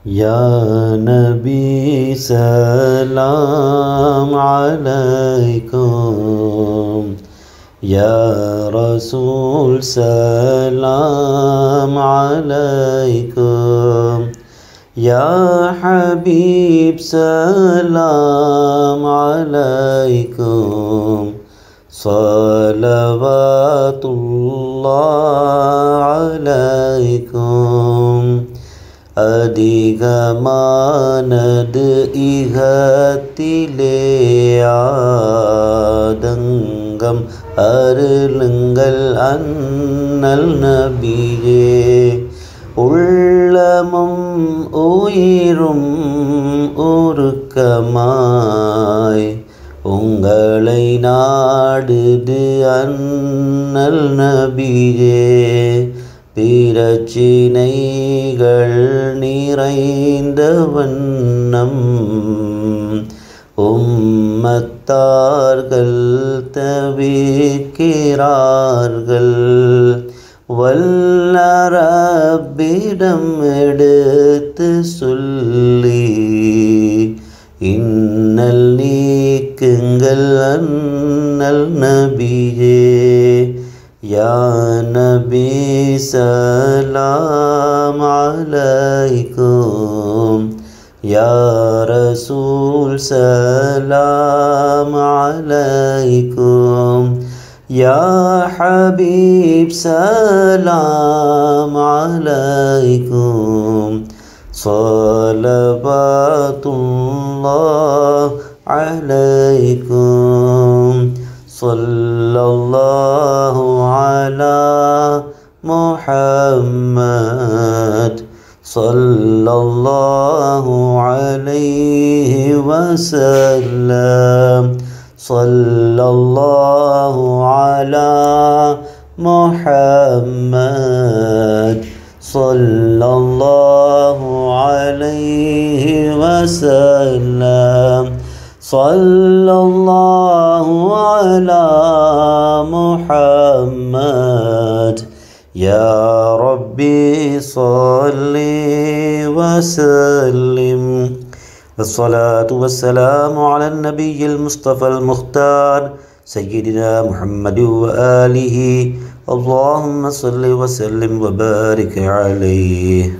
Ya Nabi salam alaikum, Ya Rasul salam alaikum, Ya Habib salam alaikum, Salawatullah alaikum. அதிகமானது இகத்திலே ஆதங்கம் அருளுங்கள் அண்ணல் நபியே. உள்ளமும் உயிரும் உருக்கமாய் உங்களை நாடுது அண்ணல் நபியே. பிரச்சினைகள் நிறைந்த வண்ணம் உம்மத்தார்கள் தவிக்கிறார்கள். வல்ல ரப்பிடம் எடுத்து சொல்லி இன்னல் நீக்குங்கள் அண்ணல் நபியே. Ya Nabi salam alaikum, Ya Rasul salam alaikum, Ya Habib salam alaikum, Salawatullah alaikum. Sallallahu ala Muhammad, Sallallahu alaihi wasallam, Sallallahu ala Muhammad, Sallallahu alaihi wasallam, Sallallahu ala Muhammad. Ya Rabbi salli wa sallim. Wassalatu wassalamu ala nabiyyil Mustafa al-Mukhtar Sayyidina Muhammad wa alihi. Allahumma salli wa sallim wa barik alayhi.